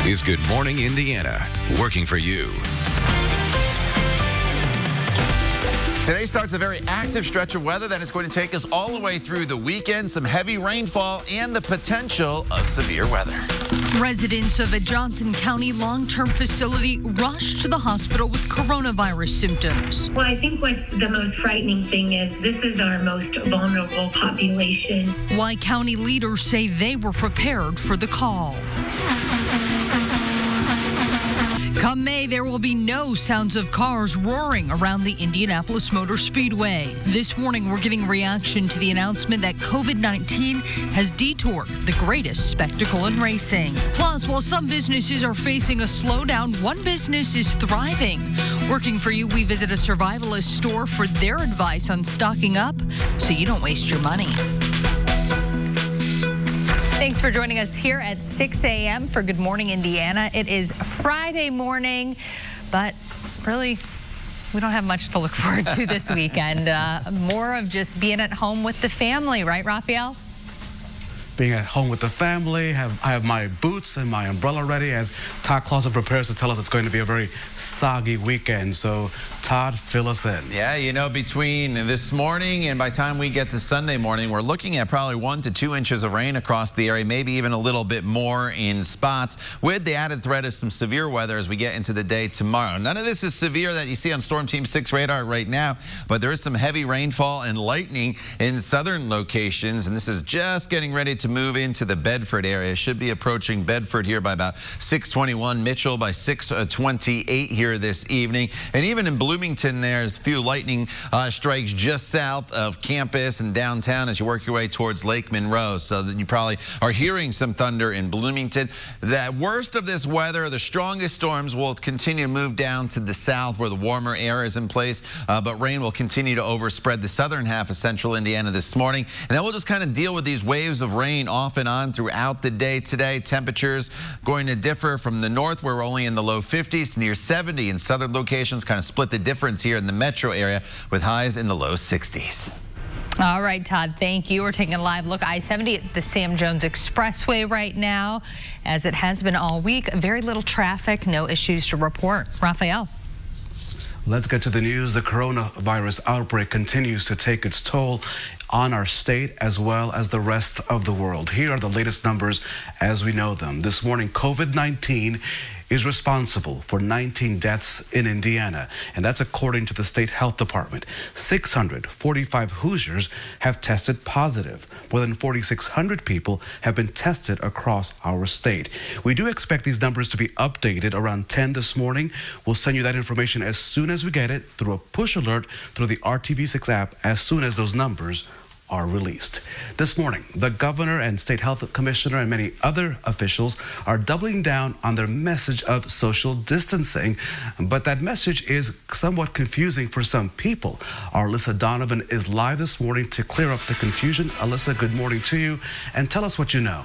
is Good Morning Indiana, working for you. Today starts a very active stretch of weather that is going to take us all the way through the weekend. Some heavy rainfall and the potential of severe weather. Residents of a Johnson County long-term facility rushed to the hospital with coronavirus symptoms. Well, I think what's the most frightening thing is this is our most vulnerable population. Why county leaders say they were prepared for the call. Come May, there will be no sounds of cars roaring around the Indianapolis Motor Speedway. This morning, we're getting reaction to the announcement that COVID-19 has detoured the greatest spectacle in racing. Plus, while some businesses are facing a slowdown, one business is thriving. Working for you, we visit a survivalist store for their advice on stocking up so you don't waste your money. Thanks for joining us here at 6 a.m. for Good Morning Indiana. It is Friday morning, but really, we don't have much to look forward to this weekend. More of just being at home with the family, right, Raphael? Being at home with the family. I have my boots and my umbrella ready as Todd Clausen prepares to tell us it's going to be a very soggy weekend. So, Todd, fill us in. Yeah, you know, between this morning and by the time we get to Sunday morning, we're looking at probably 1 to 2 inches of rain across the area, maybe even a little bit more in spots, with the added threat of some severe weather as we get into the day tomorrow. None of this is severe that you see on Storm Team 6 radar right now, but there is some heavy rainfall and lightning in southern locations, and this is just getting ready to move into the Bedford area. Should be approaching Bedford here by about 6:21, Mitchell by 6:28 here this evening. And even in Bloomington, there's a few lightning strikes just south of campus and downtown as you work your way towards Lake Monroe. So that you probably are hearing some thunder in Bloomington. The worst of this weather, the strongest storms will continue to move down to the south where the warmer air is in place, but rain will continue to overspread the southern half of central Indiana this morning. And then we'll just kind of deal with these waves of rain off and on throughout the day today. Temperatures going to differ from the north, where we're only in the low 50s to near 70 in southern locations, kind of split the difference here in the metro area with highs in the low 60s. All right, Todd, thank you. We're taking a live look. I-70 at the Sam Jones Expressway right now, as it has been all week. Very little traffic, no issues to report. Raphael. Let's get to the news. The coronavirus outbreak continues to take its toll on our state as well as the rest of the world. Here are the latest numbers as we know them. This morning, COVID-19 is responsible for 19 deaths in Indiana, and that's according to the state health department. 645 Hoosiers have tested positive. More than 4,600 people have been tested across our state. We do expect these numbers to be updated around 10 this morning. We'll send you that information as soon as we get it through a push alert through the RTV6 app as soon as those numbers are released. This morning, the governor and state health commissioner and many other officials are doubling down on their message of social distancing, but that message is somewhat confusing for some people. Our Alyssa Donovan is live this morning to clear up the confusion. Alyssa, good morning to you, and tell us what you know.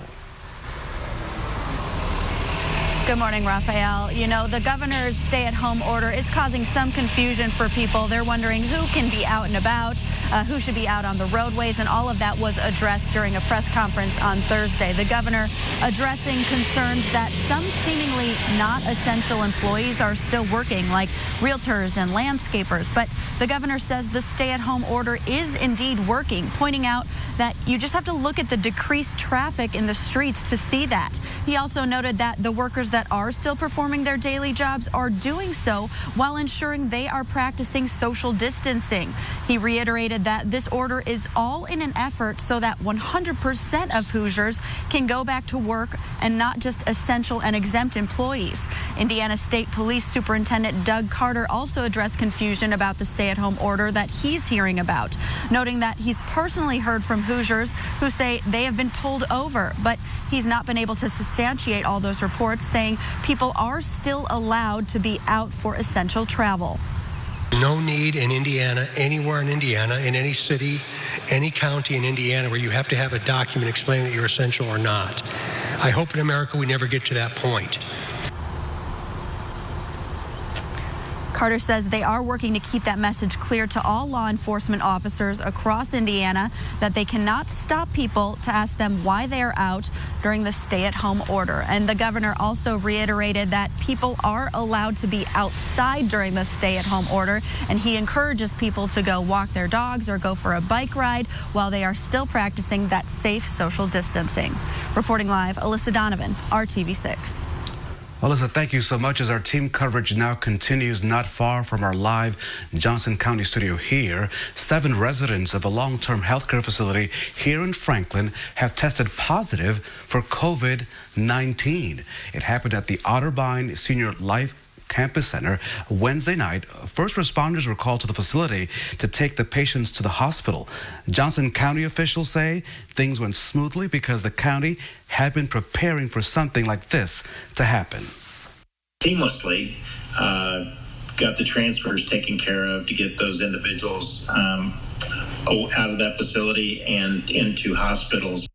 Good morning, Raphael. You know, the governor's stay-at-home order is causing some confusion for people. They're wondering who can be out and about, who should be out on the roadways, and all of that was addressed during a press conference on Thursday. The governor addressing concerns that some seemingly not essential employees are still working, like realtors and landscapers. But the governor says the stay-at-home order is indeed working, pointing out that you just have to look at the decreased traffic in the streets to see that. He also noted that the workers that are still performing their daily jobs are doing so while ensuring they are practicing social distancing. He reiterated that this order is all in an effort so that 100% of Hoosiers can go back to work and not just essential and exempt employees. Indiana State Police Superintendent Doug Carter also addressed confusion about the stay-at-home order that he's hearing about, noting that he's personally heard from Hoosiers who say they have been pulled over, but he's not been able to substantiate all those reports, saying people are still allowed to be out for essential travel. No need in Indiana, anywhere in Indiana, in any city, any county in Indiana where you have to have a document explaining that you're essential or not. I hope in America we never get to that point. Carter says they are working to keep that message clear to all law enforcement officers across Indiana that they cannot stop people to ask them why they are out during the stay-at-home order. And the governor also reiterated that people are allowed to be outside during the stay-at-home order, and he encourages people to go walk their dogs or go for a bike ride while they are still practicing that safe social distancing. Reporting live, Alyssa Donovan, RTV6. Alyssa, thank you so much as our team coverage now continues not far from our live Johnson County studio here. 7 residents of a long-term healthcare facility here in Franklin have tested positive for COVID-19. It happened at the Otterbein Senior Life Campus Center Wednesday night. First responders were called to the facility to take the patients to the hospital. Johnson County officials say things went smoothly because the county had been preparing for something like this to happen. Seamlessly got the transfers taken care of to get those individuals out of that facility and into hospitals.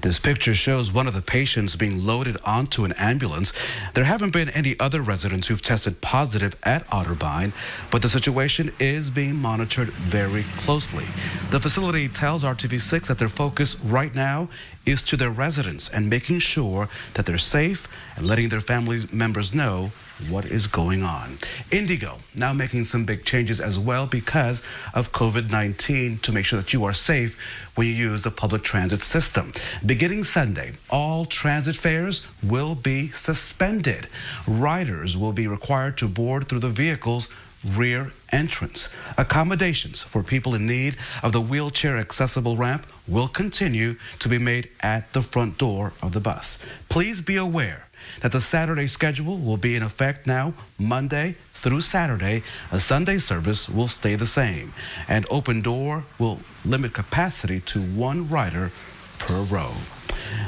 This picture shows one of the patients being loaded onto an ambulance. There haven't been any other residents who've tested positive at Otterbein, but the situation is being monitored very closely. The facility tells RTV6 that their focus right now is to their residents and making sure that they're safe and letting their family members know what is going on. Indigo now making some big changes as well because of COVID-19 to make sure that you are safe when you use the public transit system. Beginning Sunday, all transit fares will be suspended. Riders will be required to board through the vehicle's rear entrance. Accommodations for people in need of the wheelchair accessible ramp will continue to be made at the front door of the bus. Please be aware that the Saturday schedule will be in effect now Monday through Saturday. A Sunday service will stay the same, and Open Door will limit capacity to 1 rider per row.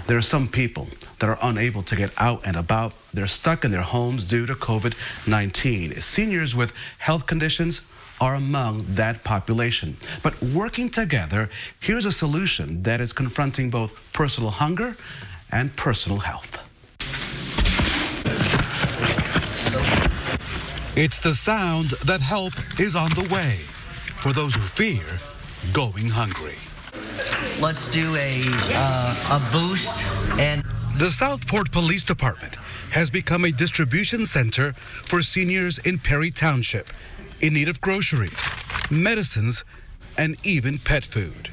There are some people that are unable to get out and about. They're stuck in their homes due to COVID-19. Seniors with health conditions are among that population. But working together, here's a solution that is confronting both personal hunger and personal health. It's the sound that help is on the way for those who fear going hungry. Let's do a boost. And the Southport Police Department has become a distribution center for seniors in Perry Township in need of groceries, medicines, and even pet food.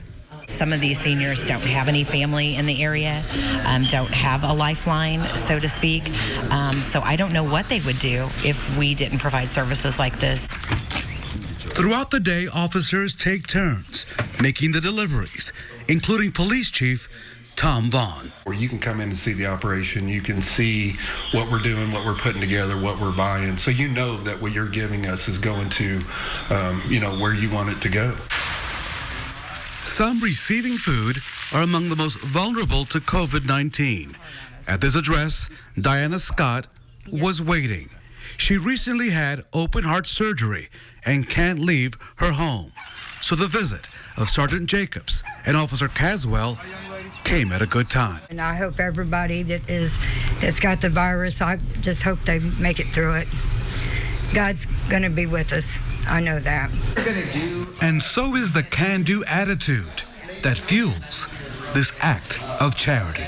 Some of these seniors don't have any family in the area, don't have a lifeline, so to speak. So I don't know what they would do if we didn't provide services like this. Throughout the day, officers take turns making the deliveries, including Police Chief Tom Vaughn. Where you can come in and see the operation, you can see what we're doing, what we're putting together, what we're buying, so you know that what you're giving us is going to, where you want it to go. Some receiving food are among the most vulnerable to COVID-19. At this address, Diana Scott was waiting. She recently had open heart surgery and can't leave her home. So the visit of Sergeant Jacobs and Officer Caswell came at a good time. And I hope everybody that's got the virus, I just hope they make it through it. God's going to be with us. I know that. And so is the can-do attitude that fuels this act of charity.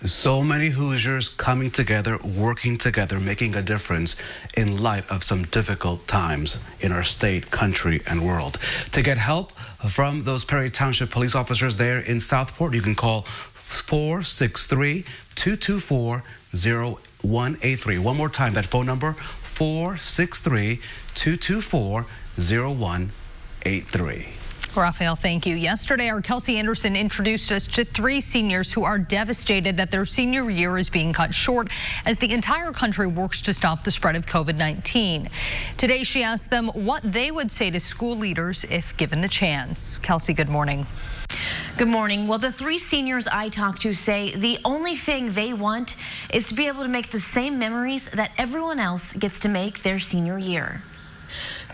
So many Hoosiers coming together, working together, making a difference in light of some difficult times in our state, country, and world. To get help from those Perry Township police officers there in Southport, you can call 463-224-0183. One more time, that phone number, 463-224-0183. Raphael, thank you. Yesterday, our Kelsey Anderson introduced us to 3 seniors who are devastated that their senior year is being cut short as the entire country works to stop the spread of COVID-19. Today, she asked them what they would say to school leaders if given the chance. Kelsey, good morning. Good morning. Well, the 3 seniors I talked to say the only thing they want is to be able to make the same memories that everyone else gets to make their senior year.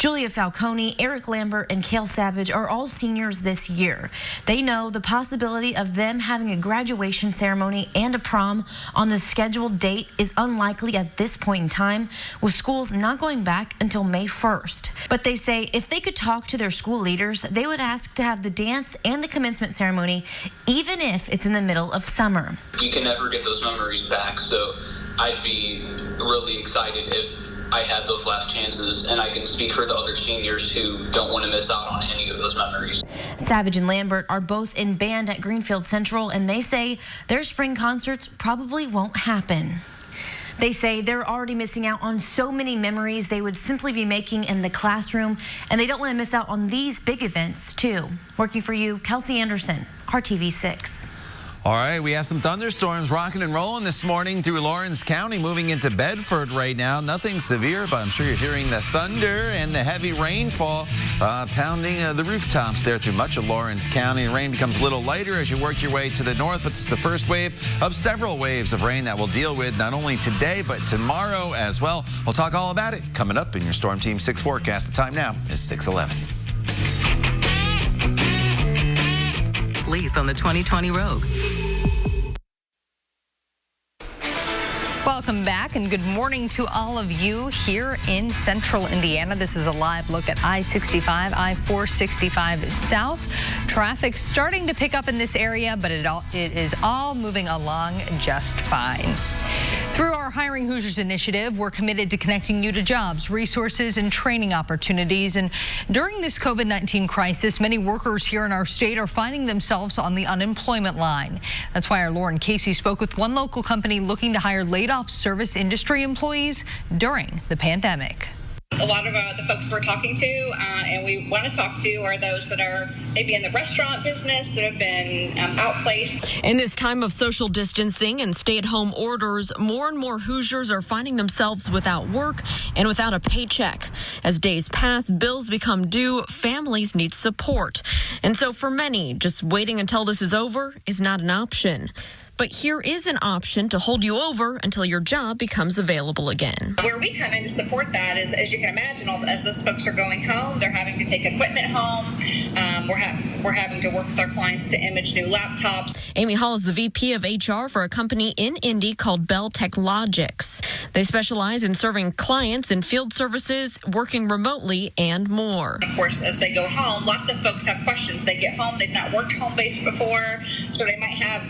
Julia Falcone, Eric Lambert, and Cale Savage are all seniors this year. They know the possibility of them having a graduation ceremony and a prom on the scheduled date is unlikely at this point in time, with schools not going back until May 1st. But they say if they could talk to their school leaders, they would ask to have the dance and the commencement ceremony, even if it's in the middle of summer. You can never get those memories back, so I'd be really excited if I had those last chances, and I can speak for the other seniors who don't want to miss out on any of those memories. Savage and Lambert are both in band at Greenfield Central, and they say their spring concerts probably won't happen. They say they're already missing out on so many memories they would simply be making in the classroom, and they don't want to miss out on these big events, too. Working for you, Kelsey Anderson, RTV6. All right, we have some thunderstorms rocking and rolling this morning through Lawrence County, moving into Bedford right now. Nothing severe, but I'm sure you're hearing the thunder and the heavy rainfall pounding the rooftops there through much of Lawrence County. The rain becomes a little lighter as you work your way to the north, but it's the first wave of several waves of rain that we'll deal with not only today, but tomorrow as well. We'll talk all about it coming up in your Storm Team 6 forecast. The time now is 6:11. Lease on the 2020 Rogue. Welcome back and good morning to all of you here in central Indiana. This is a live look at I-65, I-465 South. Traffic starting to pick up in this area, but it is all moving along just fine. Through our Hiring Hoosiers initiative, we're committed to connecting you to jobs, resources, and training opportunities. And during this COVID-19 crisis, many workers here in our state are finding themselves on the unemployment line. That's why our Lauren Casey spoke with one local company looking to hire laid-off service industry employees during the pandemic. A lot of the folks we're talking to and we want to talk to are those that are maybe in the restaurant business that have been outplaced. In this time of social distancing and stay-at-home orders, more and more Hoosiers are finding themselves without work and without a paycheck. As days pass, bills become due, families need support. And so for many, just waiting until this is over is not an option. But here is an option to hold you over until your job becomes available again. Where we come in to support that is, as you can imagine, as those folks are going home, they're having to take equipment home. We're having to work with our clients to image new laptops. Amy Hall is the VP of HR for a company in Indy called Bell Technologics. They specialize in serving clients in field services, working remotely, and more. Of course, as they go home, lots of folks have questions. They get home, they've not worked home-based before, so they might have,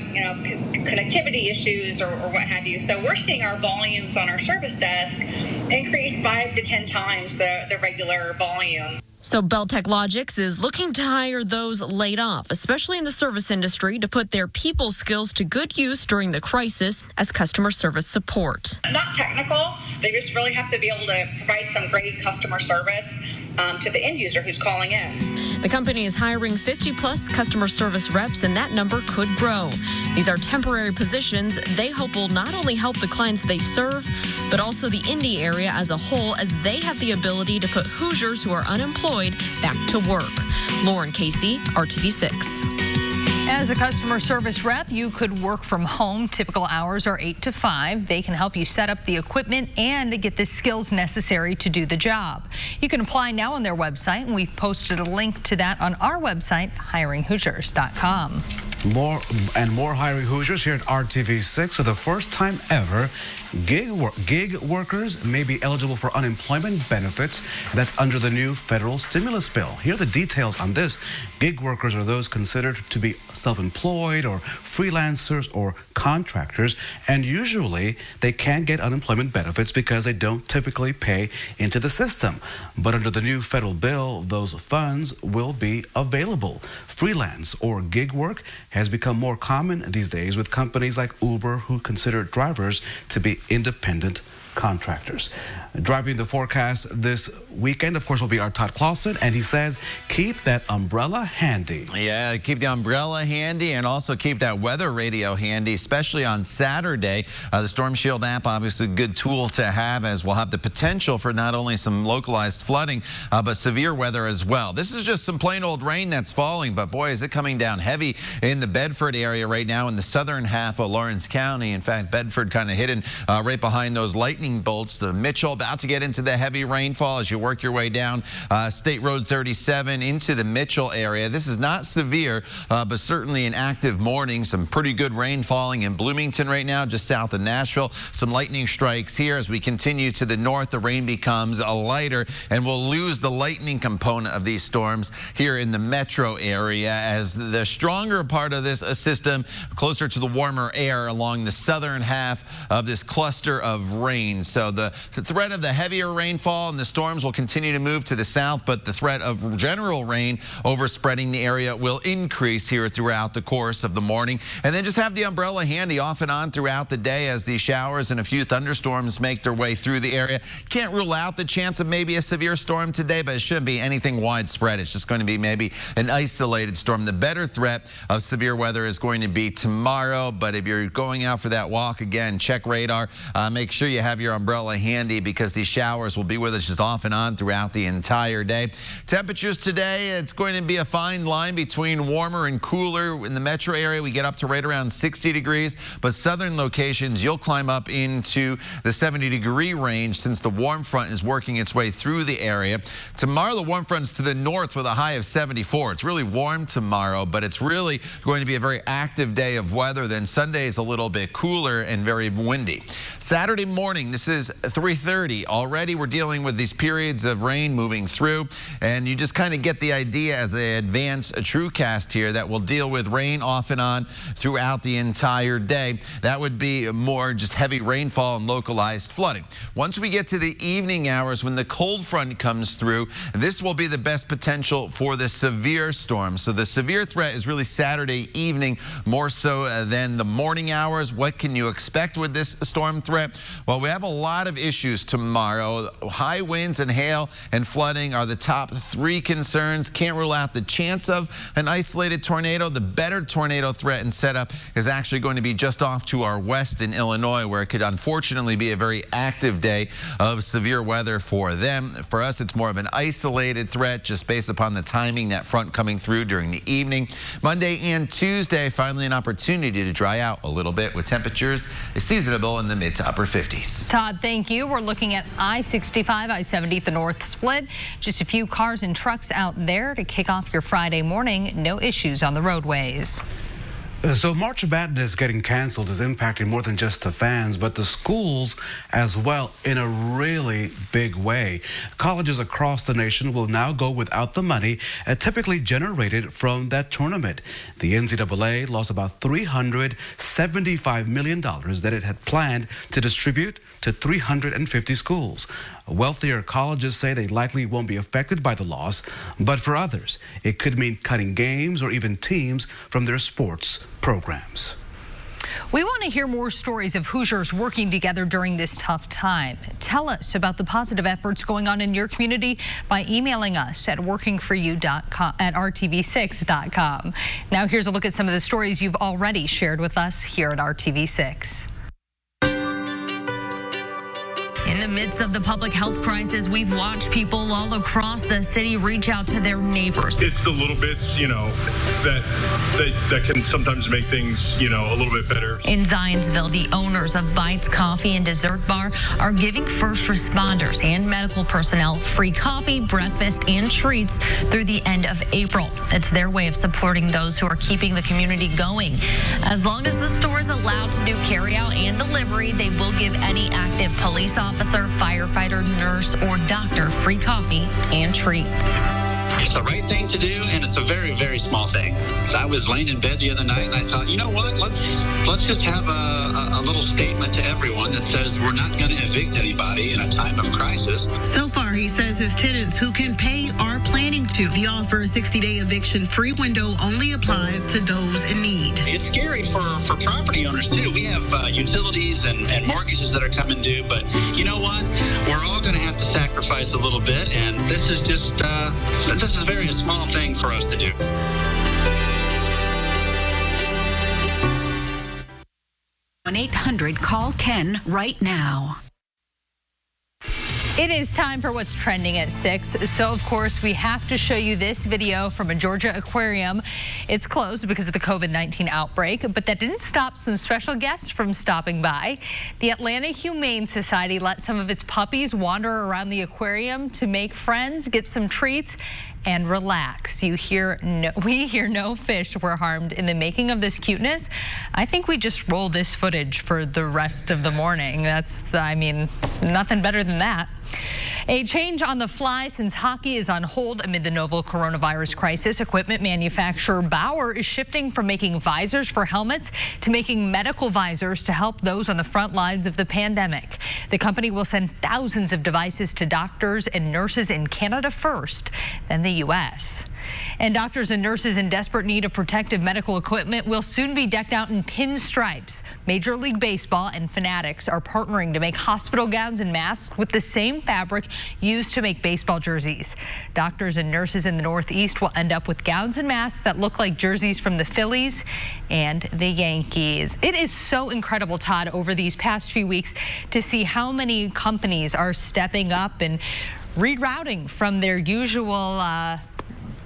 connectivity issues or what have you. So we're seeing our volumes on our service desk increase 5 to 10 times the regular volume. So Bell Technologics is looking to hire those laid off, especially in the service industry, to put their people skills to good use during the crisis as customer service support. Not technical. They just really have to be able to provide some great customer service to the end user who's calling in. The company is hiring 50-plus customer service reps, and that number could grow. These are temporary positions they hope will not only help the clients they serve, but also the Indy area as a whole, as they have the ability to put Hoosiers who are unemployed back to work. Lauren Casey, RTV6. As a customer service rep, you could work from home. Typical hours are 8 to 5. They can help you set up the equipment and get the skills necessary to do the job. You can apply now on their website, and we've posted a link to that on our website, hiringhoosiers.com. More Hiring Hoosiers here at RTV6. For the first time ever, gig workers may be eligible for unemployment benefits. That's under the new federal stimulus bill. Here are the details on this. Gig workers are those considered to be self-employed or freelancers or contractors, and usually they can't get unemployment benefits because they don't typically pay into the system. But under the new federal bill, those funds will be available. Freelance or gig work has become more common these days, with companies like Uber who consider drivers to be independent contractors. Driving the forecast this weekend, of course, will be our Todd Clausen, and he says keep that umbrella handy. Yeah, keep the umbrella handy and also keep that weather radio handy, especially on Saturday. The Storm Shield app, obviously a good tool to have, as we'll have the potential for not only some localized flooding, but severe weather as well. This is just some plain old rain that's falling, but boy, is it coming down heavy in the Bedford area right now in the southern half of Lawrence County. In fact, Bedford kind of hidden right behind those lightning lightning bolts. The Mitchell about to get into the heavy rainfall as you work your way down State Road 37 into the Mitchell area. This is not severe, but certainly an active morning. Some pretty good rain falling in Bloomington right now, just south of Nashville. Some lightning strikes here. As we continue to the north, the rain becomes lighter, and we'll lose the lightning component of these storms here in the metro area as the stronger part of this system closer to the warmer air along the southern half of this cluster of rain. So the threat of the heavier rainfall and the storms will continue to move to the south, but the threat of general rain overspreading the area will increase here throughout the course of the morning. And then just have the umbrella handy off and on throughout the day as these showers and a few thunderstorms make their way through the area. Can't rule out the chance of maybe a severe storm today, but it shouldn't be anything widespread. It's just going to be maybe an isolated storm. The better threat of severe weather is going to be tomorrow, but if you're going out for that walk, again, check radar. Make sure you have your umbrella handy because these showers will be with us just off and on throughout the entire day. Temperatures today, it's going to be a fine line between warmer and cooler. In the metro area, we get up to right around 60 degrees, but southern locations, you'll climb up into the 70-degree range since the warm front is working its way through the area. Tomorrow, the warm front's to the north with a high of 74. It's really warm tomorrow, but it's really going to be a very active day of weather. Then Sunday is a little bit cooler and very windy. Saturday morning, this is 3:30. Already we're dealing with these periods of rain moving through, and you just kind of get the idea as they advance a TrueCast here that will deal with rain off and on throughout the entire day. That would be more just heavy rainfall and localized flooding. Once we get to the evening hours when the cold front comes through, this will be the best potential for the severe storm. So the severe threat is really Saturday evening more so than the morning hours. What can you expect with this storm threat? Well, we have a lot of issues tomorrow. High winds and hail and flooding are the top three concerns. Can't rule out the chance of an isolated tornado. The better tornado threat and setup is actually going to be just off to our west in Illinois, where it could unfortunately be a very active day of severe weather for them. For us, it's more of an isolated threat just based upon the timing, that front coming through during the evening. Monday and Tuesday, finally an opportunity to dry out a little bit with temperatures seasonable in the mid to upper 50s. Todd, thank you. We're looking at I-65, I-70, the north split. Just a few cars and trucks out there to kick off your Friday morning. No issues on the roadways. So March Madness getting canceled is impacting more than just the fans, but the schools as well in a really big way. Colleges across the nation will now go without the money typically generated from that tournament. The NCAA lost about $375 million that it had planned to distribute to 350 schools. Wealthier colleges say they likely won't be affected by the loss, but for others, it could mean cutting games or even teams from their sports programs. We want to hear more stories of Hoosiers working together during this tough time. Tell us about the positive efforts going on in your community by emailing us at workingforyou.com at rtv6.com. Now here's a look at some of the stories you've already shared with us here at RTV6. In the midst of the public health crisis, we've watched people all across the city reach out to their neighbors. It's the little bits, that can sometimes make things, a little bit better. In Zionsville, the owners of Bites Coffee and Dessert Bar are giving first responders and medical personnel free coffee, breakfast, and treats through the end of April. It's their way of supporting those who are keeping the community going. As long as the store is allowed to do carryout and delivery, they will give any active police officer, firefighter, nurse, or doctor free coffee and treats. It's the right thing to do, and it's a very, very small thing. I was laying in bed the other night, and I thought, you know what? Let's just have a little statement to everyone that says we're not going to evict anybody in a time of crisis. So far, he says his tenants who can pay are planning to. The offer, a 60-day eviction-free window, only applies to those in need. It's scary for property owners, too. We have utilities and mortgages that are coming due, but you know what? We're all going to have to sacrifice a little bit, and this is just this is a very small thing for us to do. One 800 call Ken right now. It is time for what's trending at 6. So, of course, we have to show you this video from a Georgia aquarium. It's closed because of the COVID-19 outbreak, but that didn't stop some special guests from stopping by. The Atlanta Humane Society let some of its puppies wander around the aquarium to make friends, get some treats, and relax. We hear no fish were harmed in the making of this cuteness. I think we just roll this footage for the rest of the morning. Nothing better than that. A change on the fly since hockey is on hold amid the novel coronavirus crisis. Equipment manufacturer Bauer is shifting from making visors for helmets to making medical visors to help those on the front lines of the pandemic. The company will send thousands of devices to doctors and nurses in Canada first, then the U.S. And doctors and nurses in desperate need of protective medical equipment will soon be decked out in pinstripes. Major League Baseball and Fanatics are partnering to make hospital gowns and masks with the same fabric used to make baseball jerseys. Doctors and nurses in the Northeast will end up with gowns and masks that look like jerseys from the Phillies and the Yankees. It is so incredible, Todd, over these past few weeks to see how many companies are stepping up and rerouting from their usual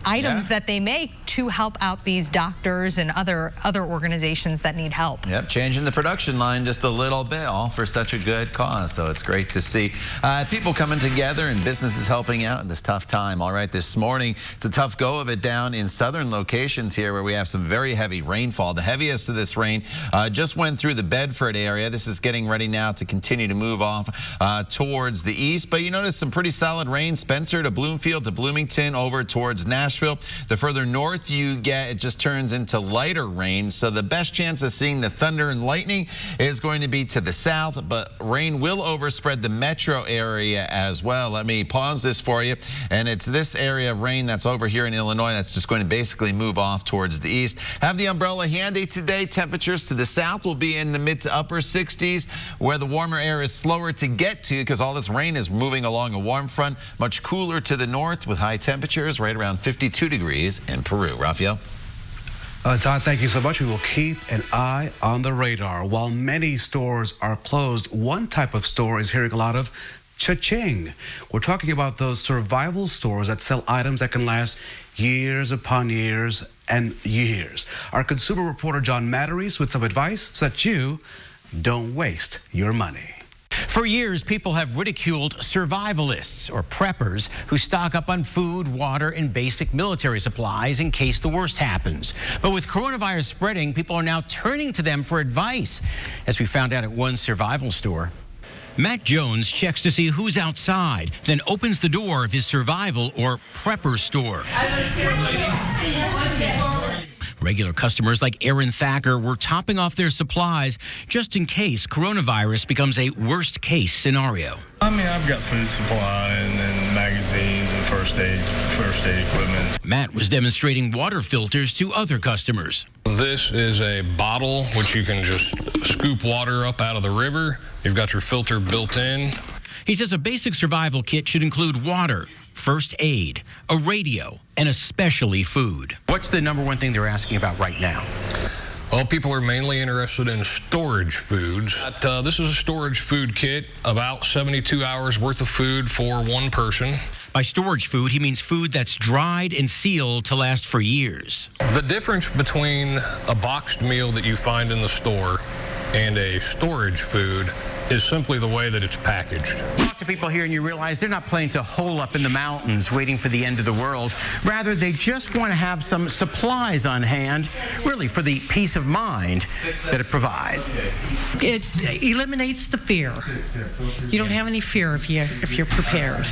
items that they make to help out these doctors and other organizations that need help. Yep, changing the production line just a little bit, all for such a good cause. So it's great to see people coming together and businesses helping out in this tough time. All right, this morning, it's a tough go of it down in southern locations here where we have some very heavy rainfall. The heaviest of this rain just went through the Bedford area. This is getting ready now to continue to move off towards the east. But you notice some pretty solid rain, Spencer to Bloomfield to Bloomington over towards Nashville. The further north you get, it just turns into lighter rain. So the best chance of seeing the thunder and lightning is going to be to the south, but rain will overspread the metro area as well. Let me pause this for you. And it's this area of rain that's over here in Illinois that's just going to basically move off towards the east. Have the umbrella handy today. Temperatures to the south will be in the mid to upper 60s, where the warmer air is slower to get to because all this rain is moving along a warm front. Much cooler to the north with high temperatures right around 52 degrees in Peru. Raphael? Todd, thank you so much. We will keep an eye on the radar. While many stores are closed, one type of store is hearing a lot of cha-ching. We're talking about those survival stores that sell items that can last years upon years and years. Our consumer reporter John Matteries with some advice so that you don't waste your money. For years, people have ridiculed survivalists or preppers who stock up on food, water, and basic military supplies in case the worst happens. But with coronavirus spreading, people are now turning to them for advice, as we found out at one survival store. Matt Jones checks to see who's outside, then opens the door of his survival or prepper store. Regular customers like Aaron Thacker were topping off their supplies just in case coronavirus becomes a worst-case scenario. I've got food supply and magazines and first aid equipment. Matt was demonstrating water filters to other customers. This is a bottle which you can just scoop water up out of the river. You've got your filter built in. He says a basic survival kit should include water, first aid, a radio, and especially food. What's the number one thing they're asking about right now? Well, people are mainly interested in storage foods. This is a storage food kit, about 72 hours worth of food for one person. By storage food, he means food that's dried and sealed to last for years. The difference between a boxed meal that you find in the store and a storage food is simply the way that it's packaged. Talk to people here and you realize they're not planning to hole up in the mountains waiting for the end of the world. Rather, they just want to have some supplies on hand, really for the peace of mind that it provides. It eliminates the fear. You don't have any fear if you're prepared.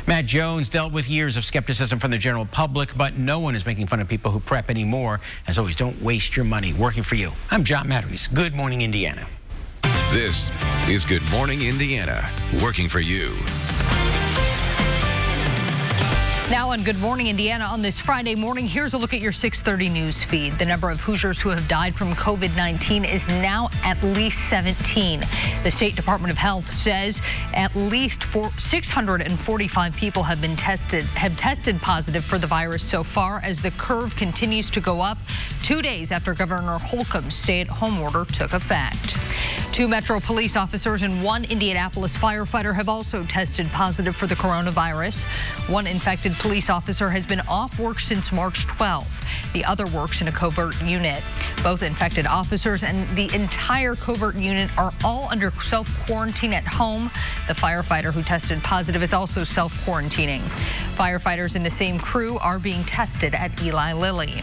Matt Jones dealt with years of skepticism from the general public, but no one is making fun of people who prep anymore. As always, don't waste your money working for you. I'm John Matteries. Good morning, Indiana. This is Good Morning Indiana, working for you. Now on Good Morning Indiana on this Friday morning, here's a look at your 6:30 news feed. The number of Hoosiers who have died from COVID-19 is now at least 17. The State Department of Health says at least 645 people have tested positive for the virus so far as the curve continues to go up 2 days after Governor Holcomb's stay-at-home order took effect. 2 Metro police officers and 1 Indianapolis firefighter have also tested positive for the coronavirus. 1 infected police officer has been off work since March 12th. The other works in a covert unit. Both infected officers and the entire covert unit are all under self-quarantine at home. The firefighter who tested positive is also self-quarantining. Firefighters in the same crew are being tested at Eli Lilly.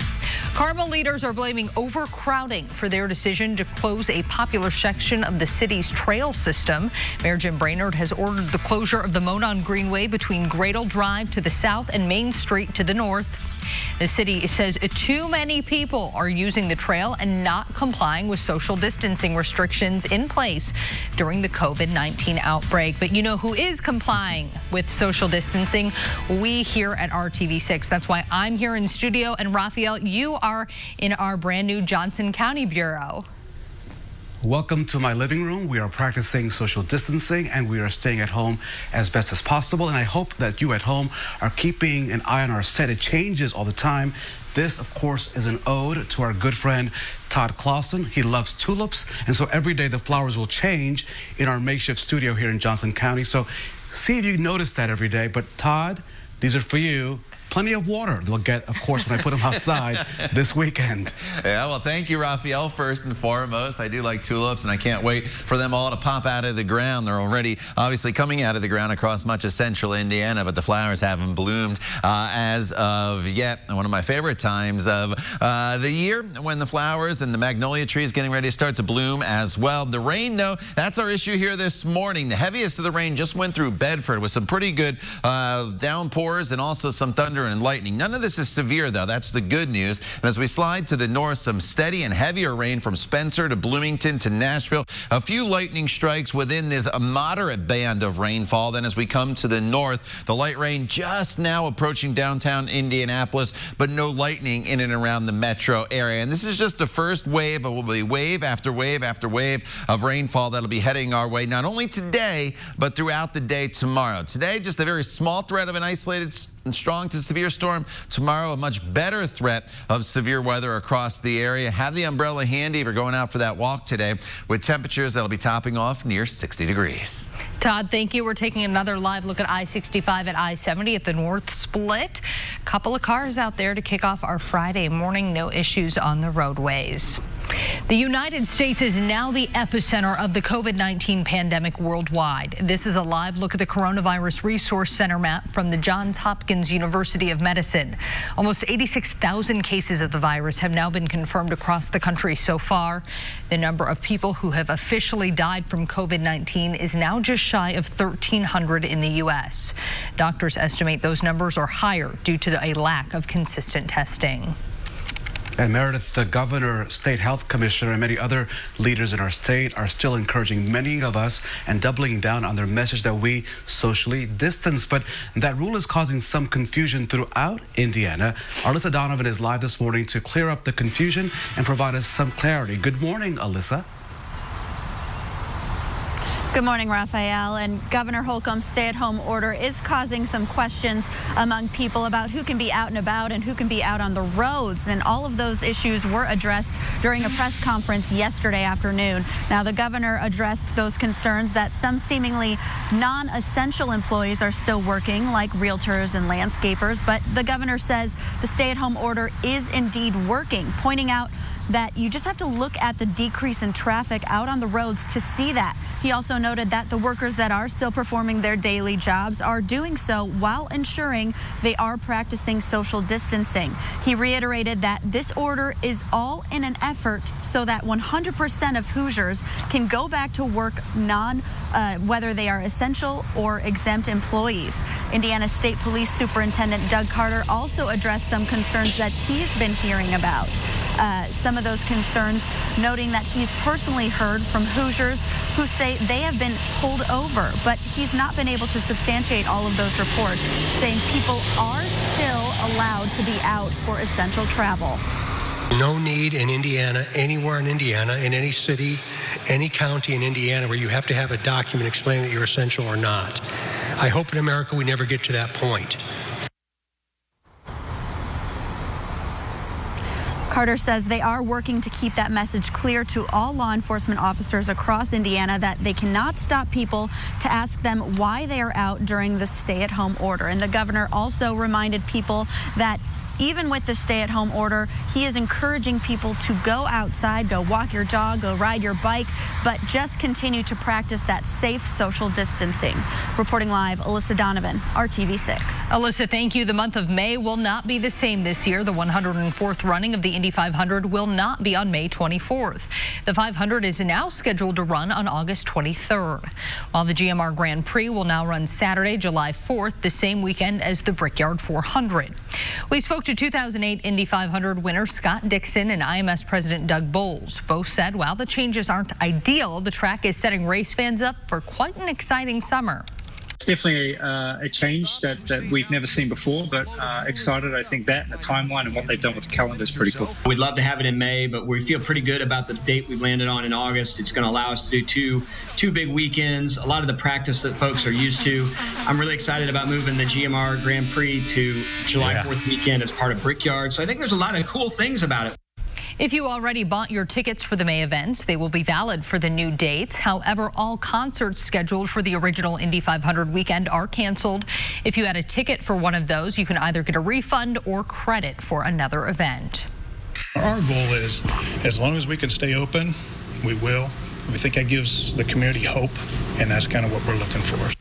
Carmel leaders are blaming overcrowding for their decision to close a popular section of the city's trail system. Mayor Jim Brainerd has ordered the closure of the Monon Greenway between Gradle Drive to the south and Main Street to the north. The city says too many people are using the trail and not complying with social distancing restrictions in place during the COVID-19 outbreak. But you know who is complying with social distancing? We here at RTV6. That's why I'm here in studio. And Raphael, you are in our brand new Johnson County Bureau. Welcome to my living room. We are practicing social distancing and we are staying at home as best as possible. And I hope that you at home are keeping an eye on our set. It changes all the time. This, of course, is an ode to our good friend Todd Clausen. He loves tulips, and so every day the flowers will change in our makeshift studio here in Johnson County. So see if you notice that every day. But Todd, these are for you. Plenty of water they'll get, of course, when I put them outside this weekend. Yeah, well, thank you, Raphael, first and foremost. I do like tulips, and I can't wait for them all to pop out of the ground. They're already obviously coming out of the ground across much of central Indiana, but the flowers haven't bloomed as of yet. One of my favorite times of the year when the flowers and the magnolia tree is getting ready to start to bloom as well. The rain, though, that's our issue here this morning. The heaviest of the rain just went through Bedford with some pretty good downpours and also some thunder and lightning. None of this is severe, though. That's the good news. And as we slide to the north, some steady and heavier rain from Spencer to Bloomington to Nashville. A few lightning strikes within this moderate band of rainfall. Then as we come to the north, the light rain just now approaching downtown Indianapolis, but no lightning in and around the metro area. And this is just the first wave. It will be wave after wave after wave of rainfall that'll be heading our way, not only today, but throughout the day tomorrow. Today, just a very small threat of an isolated and strong to severe storm. Tomorrow, a much better threat of severe weather across the area. Have the umbrella handy if you're going out for that walk today, with temperatures that'll be topping off near 60 degrees. Todd, thank you. We're taking another live look at I-65 at I-70 at the North Split. Couple of cars out there to kick off our Friday morning. No issues on the roadways. The United States is now the epicenter of the COVID-19 pandemic worldwide. This is a live look at the Coronavirus Resource Center map from the Johns Hopkins University of Medicine. Almost 86,000 cases of the virus have now been confirmed across the country so far. The number of people who have officially died from COVID-19 is now just shy of 1,300 in the U.S. Doctors estimate those numbers are higher due to a lack of consistent testing. And Meredith, the governor, state health commissioner, and many other leaders in our state are still encouraging many of us and doubling down on their message that we socially distance. But that rule is causing some confusion throughout Indiana. Alyssa Donovan is live this morning to clear up the confusion and provide us some clarity. Good morning, Alyssa. Good morning, Raphael. And Governor Holcomb's stay-at-home order is causing some questions among people about who can be out and about and who can be out on the roads. And all of those issues were addressed during a press conference yesterday afternoon. Now, the governor addressed those concerns that some seemingly non-essential employees are still working, like realtors and landscapers. But the governor says the stay-at-home order is indeed working, pointing out that you just have to look at the decrease in traffic out on the roads to see that. He also noted that the workers that are still performing their daily jobs are doing so while ensuring they are practicing social distancing. He reiterated that this order is all in an effort so that 100% of Hoosiers can go back to work whether they are essential or exempt employees. Indiana State Police Superintendent Doug Carter also addressed some concerns that he's been hearing about. Some of those concerns, noting that he's personally heard from Hoosiers who say they have been pulled over, but he's not been able to substantiate all of those reports, saying people are still allowed to be out for essential travel. No need in Indiana, anywhere in Indiana, in any city, any county in Indiana where you have to have a document explaining that you're essential or not. I hope in America we never get to that point. Carter says they are working to keep that message clear to all law enforcement officers across Indiana that they cannot stop people to ask them why they are out during the stay-at-home order. And the governor also reminded people that even with the stay-at-home order, he is encouraging people to go outside, go walk your dog, go ride your bike, but just continue to practice that safe social distancing. Reporting live, Alyssa Donovan, RTV6. Alyssa, thank you. The month of May will not be the same this year. The 104th running of the Indy 500 will not be on May 24th. The 500 is now scheduled to run on August 23rd, while the GMR Grand Prix will now run Saturday, July 4th, the same weekend as the Brickyard 400. We spoke to 2008 Indy 500 winner Scott Dixon and IMS President Doug Bowles. Both said while the changes aren't ideal, the track is setting race fans up for quite an exciting summer. It's definitely a change that we've never seen before, but excited. I think that and the timeline and what they've done with the calendar is pretty cool. We'd love to have it in May, but we feel pretty good about the date we've landed on in August. It's going to allow us to do two big weekends, a lot of the practice that folks are used to. I'm really excited about moving the GMR Grand Prix to July 4th weekend as part of Brickyard. So I think there's a lot of cool things about it. If you already bought your tickets for the May events, they will be valid for the new dates. However, all concerts scheduled for the original Indy 500 weekend are canceled. If you had a ticket for one of those, you can either get a refund or credit for another event. Our goal is, as long as we can stay open, we will. We think that gives the community hope, and that's kind of what we're looking for.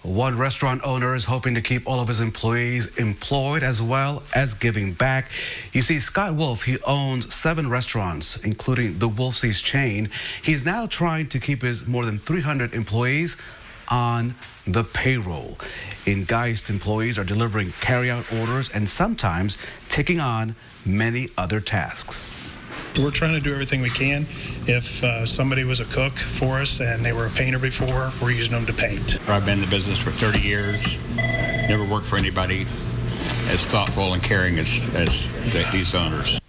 One restaurant owner is hoping to keep all of his employees employed as well as giving back. You see, Scott Wolf, he owns 7 restaurants, including the Wolfsey's chain. He's now trying to keep his more than 300 employees on the payroll. In Geist, employees are delivering carry-out orders and sometimes taking on many other tasks. We're trying to do everything we can. If somebody was a cook for us and they were a painter before, we're using them to paint. I've been in the business for 30 years. Never worked for anybody as thoughtful and caring as these owners.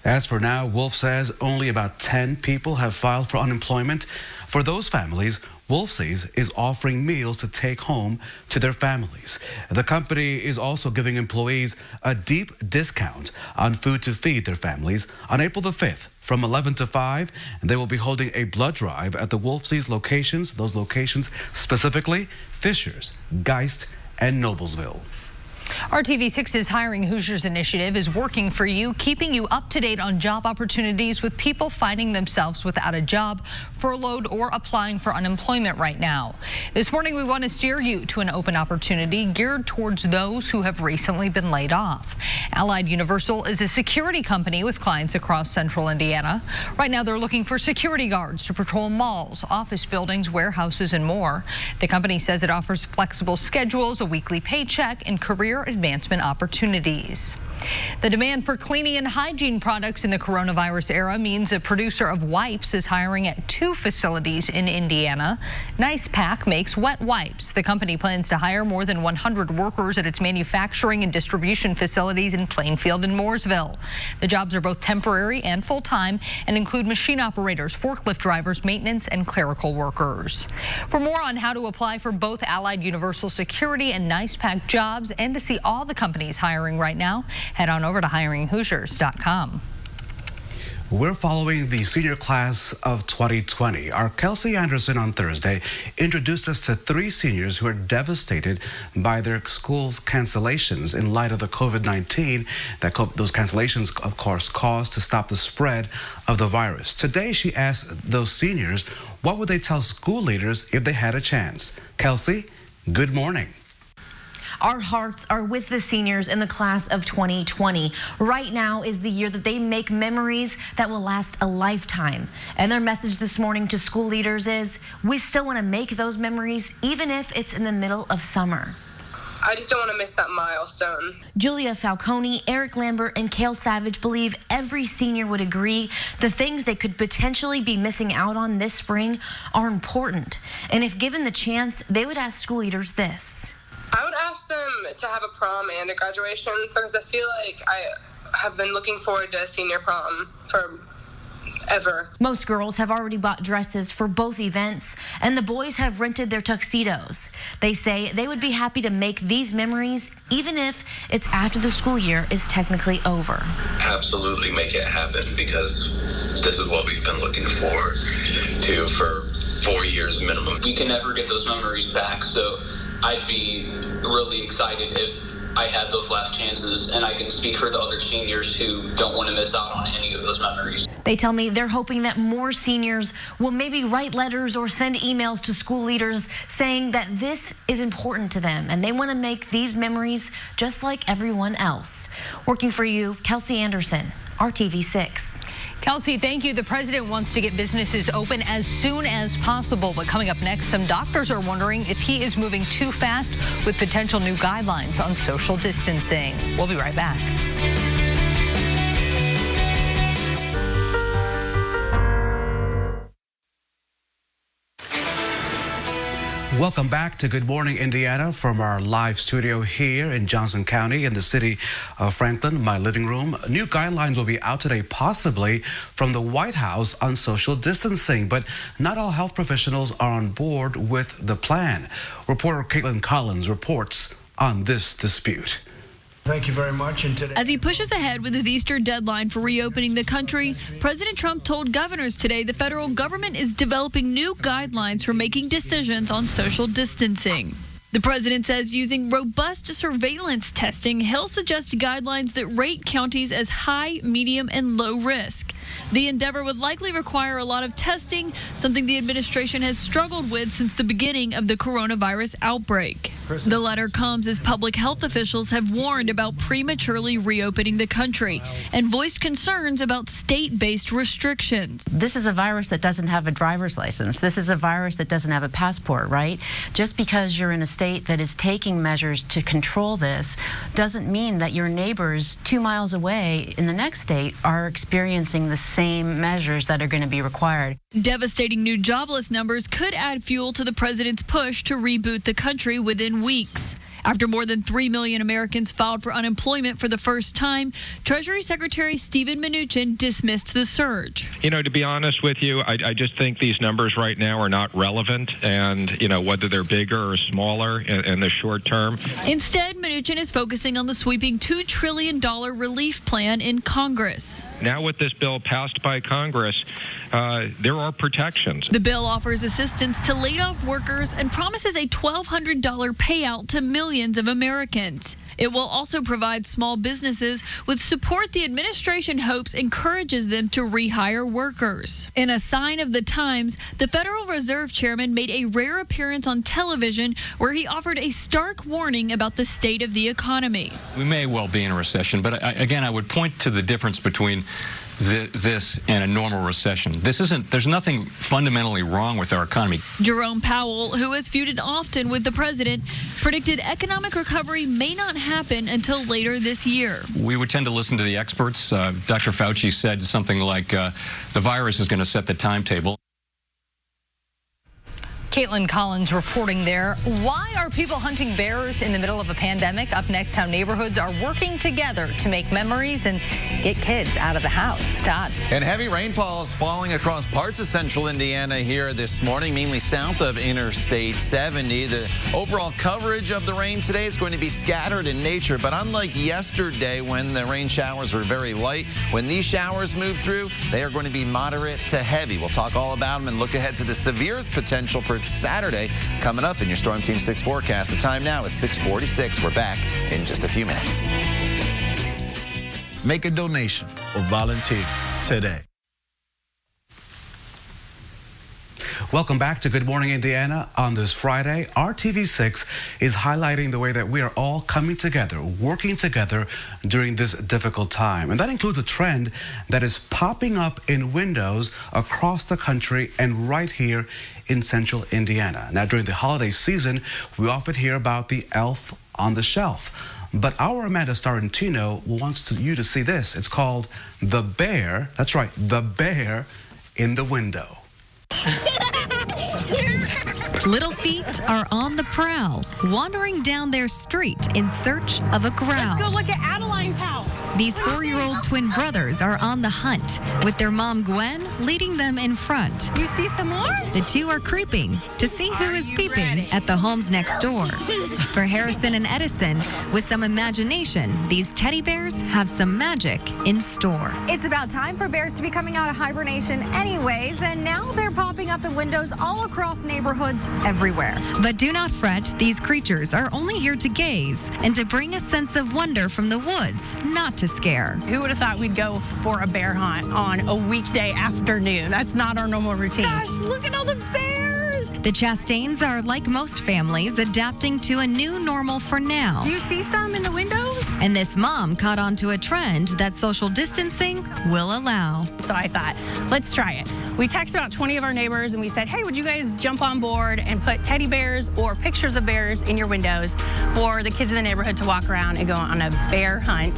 As for now, Wolf says only about 10 people have filed for unemployment. For those families, Wolfsey's is offering meals to take home to their families. The company is also giving employees a deep discount on food to feed their families on April the 5th from 11 to 5. And they will be holding a blood drive at the Wolfsey's locations, those locations specifically Fishers, Geist, and Noblesville. RTV6's Hiring Hoosiers initiative is working for you, keeping you up to date on job opportunities with people finding themselves without a job, furloughed, or applying for unemployment right now. This morning, we want to steer you to an open opportunity geared towards those who have recently been laid off. Allied Universal is a security company with clients across central Indiana. Right now, they're looking for security guards to patrol malls, office buildings, warehouses, and more. The company says it offers flexible schedules, a weekly paycheck, and career advancement opportunities. The demand for cleaning and hygiene products in the coronavirus era means a producer of wipes is hiring at 2 facilities in Indiana. Nice Pack makes wet wipes. The company plans to hire more than 100 workers at its manufacturing and distribution facilities in Plainfield and Mooresville. The jobs are both temporary and full-time and include machine operators, forklift drivers, maintenance, and clerical workers. For more on how to apply for both Allied Universal Security and Nice Pack jobs and to see all the companies hiring right now, head on over to hiringhoosiers.com. We're following the senior class of 2020. Our Kelsey Anderson on Thursday introduced us to 3 seniors who are devastated by their school's cancellations in light of the COVID-19 that those cancellations, of course, caused to stop the spread of the virus. Today, she asked those seniors what would they tell school leaders if they had a chance. Kelsey, good morning. Our hearts are with the seniors in the class of 2020. Right now is the year that they make memories that will last a lifetime. And their message this morning to school leaders is, we still want to make those memories, even if it's in the middle of summer. I just don't want to miss that milestone. Julia Falcone, Eric Lambert, and Cale Savage believe every senior would agree the things they could potentially be missing out on this spring are important. And if given the chance, they would ask school leaders this. I would ask them to have a prom and a graduation because I feel like I have been looking forward to a senior prom for ever. Most girls have already bought dresses for both events, and the boys have rented their tuxedos. They say they would be happy to make these memories, even if it's after the school year is technically over. Absolutely make it happen, because this is what we've been looking forward to for 4 years minimum. We can never get those memories back, so I'd be really excited if I had those last chances, and I can speak for the other seniors who don't want to miss out on any of those memories. They tell me they're hoping that more seniors will maybe write letters or send emails to school leaders saying that this is important to them and they want to make these memories just like everyone else. Working for you, Kelsey Anderson, RTV6. Kelsey, thank you. The president wants to get businesses open as soon as possible. But coming up next, some doctors are wondering if he is moving too fast with potential new guidelines on social distancing. We'll be right back. Welcome back to Good Morning Indiana from our live studio here in Johnson County in the city of Franklin, my living room. New guidelines will be out today, possibly from the White House on social distancing, but not all health professionals are on board with the plan. Reporter Caitlin Collins reports on this dispute. Thank you very much. And today, as he pushes ahead with his Easter deadline for reopening the country, President Trump told governors today the federal government is developing new guidelines for making decisions on social distancing. The president says using robust surveillance testing, he'll suggest guidelines that rate counties as high, medium, and low risk. The endeavor would likely require a lot of testing, something the administration has struggled with since the beginning of the coronavirus outbreak. The letter comes as public health officials have warned about prematurely reopening the country and voiced concerns about state-based restrictions. This is a virus that doesn't have a driver's license. This is a virus that doesn't have a passport, right? Just because you're in a state that is taking measures to control this doesn't mean that your neighbors 2 miles away in the next state are experiencing the same measures that are going to be required. Devastating new jobless numbers could add fuel to the president's push to reboot the country within weeks. After more than 3 million Americans filed for unemployment for the first time, Treasury Secretary Steven Mnuchin dismissed the surge. You know, to be honest with you, I just think these numbers right now are not relevant, and, you know, whether they're bigger or smaller in the short term. Instead, Mnuchin is focusing on the sweeping $2 trillion relief plan in Congress. Now with this bill passed by Congress, there are protections. The bill offers assistance to laid-off workers and promises a $1,200 payout to millions of Americans. It will also provide small businesses with support the administration hopes encourages them to rehire workers. In a sign of the times, the Federal Reserve Chairman made a rare appearance on television where he offered a stark warning about the state of the economy. We may well be in a recession, but again, I would point to the difference between this and a normal recession. There's nothing fundamentally wrong with our economy. Jerome Powell, who has feuded often with the president, predicted economic recovery may not happen until later this year. We would tend to listen to the experts. Dr. Fauci said something like the virus is going to set the timetable. Caitlin Collins reporting there. Why are people hunting bears in the middle of a pandemic? Up next, how neighborhoods are working together to make memories and get kids out of the house. Todd. And heavy rainfall is falling across parts of central Indiana here this morning, mainly south of Interstate 70. The overall coverage of the rain today is going to be scattered in nature, but unlike yesterday when the rain showers were very light, when these showers move through, they are going to be moderate to heavy. We'll talk all about them and look ahead to the severe potential for Saturday coming up in your Storm Team 6 forecast. The time now is 6:46. We're back in just a few minutes. make a donation or volunteer today. Welcome back to Good Morning Indiana. On this Friday, RTV6 is highlighting the way that we are all coming together, working together during this difficult time. And that includes a trend that is popping up in windows across the country and right here in central Indiana. Now, during the holiday season, we often hear about the elf on the shelf. But our Amanda Starantino wants you to see this. It's called The Bear. That's right, The Bear in the Window. Little feet are on the prowl, wandering down their street in search of a growl. Let's go look at Adeline's house. These 4-year-old twin brothers are on the hunt, with their mom Gwen leading them in front. You see some more? The two are creeping to see who is peeping at the homes next door. For Harrison and Edison, with some imagination, these teddy bears have some magic in store. It's about time for bears to be coming out of hibernation anyways, and now they're popping up in windows all across neighborhoods everywhere. But do not fret, these creatures are only here to gaze and to bring a sense of wonder from the woods, not to scare. Who would have thought we'd go for a bear hunt on a weekday afternoon? That's not our normal routine. Gosh, look at all the bears! The Chastains are, like most families, adapting to a new normal for now. Do you see some in the windows? And this mom caught on to a trend that social distancing will allow. So I thought, let's try it. We texted about 20 of our neighbors and we said, hey, would you guys jump on board and put teddy bears or pictures of bears in your windows for the kids in the neighborhood to walk around and go on a bear hunt?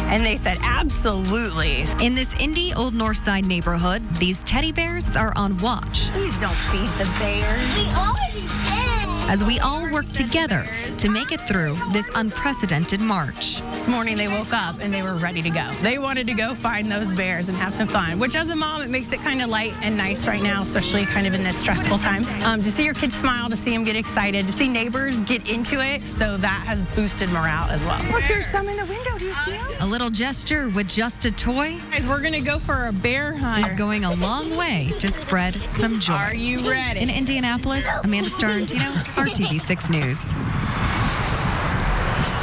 And they said, absolutely. In this Indy Old North Side neighborhood, these teddy bears are on watch. Please don't feed the bears. We already did. As we all work together to make it through this unprecedented March. This morning they woke up and they were ready to go. They wanted to go find those bears and have some fun, which as a mom, it makes it kind of light and nice right now, especially kind of in this stressful time. To see your kids smile, to see them get excited, to see neighbors get into it, so that has boosted morale as well. Look, there's some in the window. Do you see them? A little gesture with just a toy. Guys, we're gonna go for a bear hunt. Is going a long way to spread some joy. Are you ready? In Indianapolis, Amanda Starantino, RTV6 News.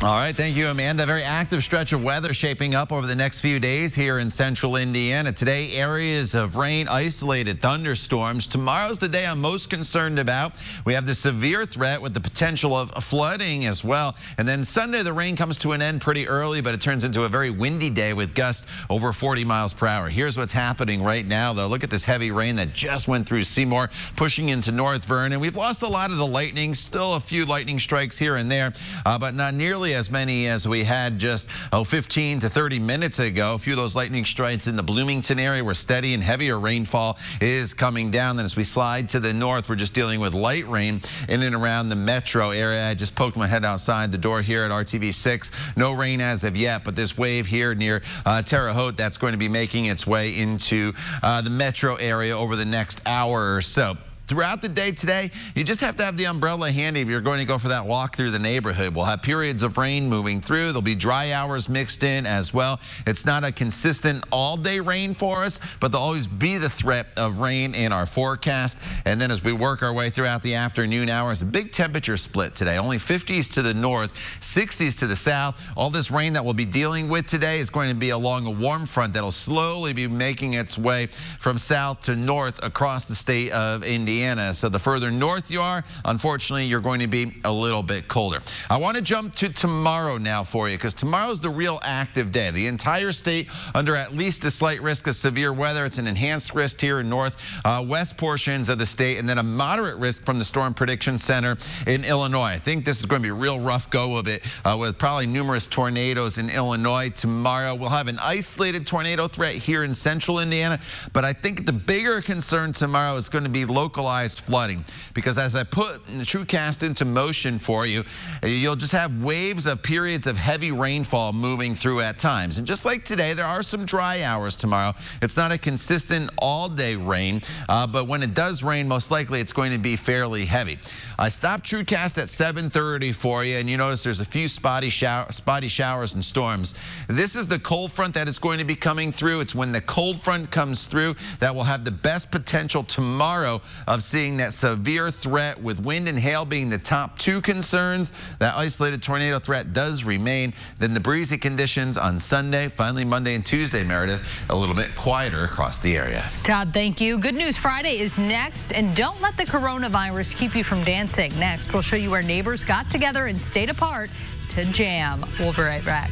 All right, thank you, Amanda. A very active stretch of weather shaping up over the next few days here in central Indiana. Today, areas of rain, isolated thunderstorms. Tomorrow's the day I'm most concerned about. We have the severe threat with the potential of flooding as well. And then Sunday, the rain comes to an end pretty early, but it turns into a very windy day with gusts over 40 miles per hour. Here's what's happening right now, though. Look at this heavy rain that just went through Seymour, pushing into North Vernon. We've lost a lot of the lightning, still a few lightning strikes here and there, but not nearly as many as we had just 15 to 30 minutes ago. A few of those lightning strikes in the Bloomington area were steady, and heavier rainfall is coming down. Then as we slide to the north, we're just dealing with light rain in and around the metro area. I just poked my head outside the door here at RTV6. No rain as of yet, but this wave here near Terre Haute, that's going to be making its way into the metro area over the next hour or so. Throughout the day today, you just have to have the umbrella handy if you're going to go for that walk through the neighborhood. We'll have periods of rain moving through. There'll be dry hours mixed in as well. It's not a consistent all-day rain for us, but there'll always be the threat of rain in our forecast. And then as we work our way throughout the afternoon hours, a big temperature split today. Only 50s to the north, 60s to the south. All this rain that we'll be dealing with today is going to be along a warm front that'll slowly be making its way from south to north across the state of Indiana. So the further north you are, unfortunately, you're going to be a little bit colder. I want to jump to tomorrow now for you, because tomorrow's the real active day. The entire state under at least a slight risk of severe weather. It's an enhanced risk here in northwest portions of the state, and then a moderate risk from the Storm Prediction Center in Illinois. I think this is going to be a real rough go of it, with probably numerous tornadoes in Illinois tomorrow. We'll have an isolated tornado threat here in central Indiana, but I think the bigger concern tomorrow is going to be localized flooding, because as I put the TrueCast into motion for you, you'll just have waves of periods of heavy rainfall moving through at times. And just like today, there are some dry hours tomorrow. It's not a consistent all-day rain, but when it does rain, most likely it's going to be fairly heavy. I stopped TrueCast at 7:30 for you, and you notice there's a few spotty showers and storms. This is the cold front that is going to be coming through. It's when the cold front comes through that will have the best potential tomorrow of seeing that severe threat, with wind and hail being the top two concerns. That isolated tornado threat does remain. Then the breezy conditions on Sunday, finally Monday and Tuesday, Meredith, a little bit quieter across the area. Todd, thank you. Good News Friday is next, and don't let the coronavirus keep you from dancing. Next, we'll show you where neighbors got together and stayed apart to jam. We'll be right back.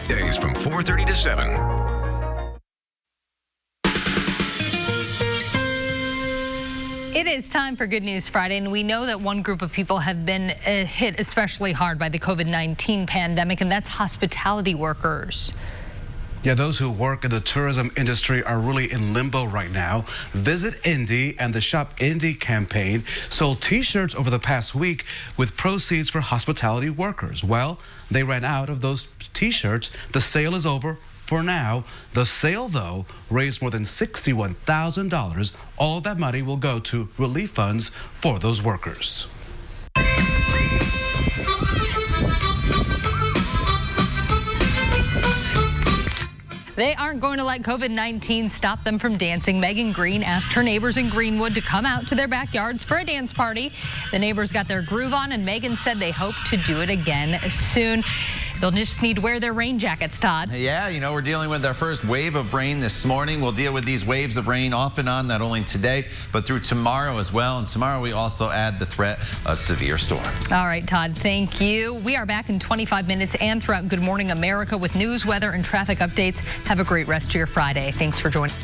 Days from 4:30 to 7. It is time for Good News Friday, and we know that one group of people have been hit especially hard by the COVID-19 pandemic, and that's hospitality workers. Yeah, those who work in the tourism industry are really in limbo right now. Visit Indy and the Shop Indy campaign sold T-shirts over the past week with proceeds for hospitality workers. Well, they ran out of those T-shirts. The sale is over for now. The sale, though, raised more than $61,000. All of that money will go to relief funds for those workers. They aren't going to let COVID-19 stop them from dancing. Megan Green asked her neighbors in Greenwood to come out to their backyards for a dance party. The neighbors got their groove on, and Megan said they hope to do it again soon. They'll just need to wear their rain jackets, Todd. Yeah, you know, we're dealing with our first wave of rain this morning. We'll deal with these waves of rain off and on, not only today, but through tomorrow as well. And tomorrow we also add the threat of severe storms. All right, Todd, thank you. We are back in 25 minutes and throughout Good Morning America with news, weather, and traffic updates. Have a great rest of your Friday. Thanks for joining.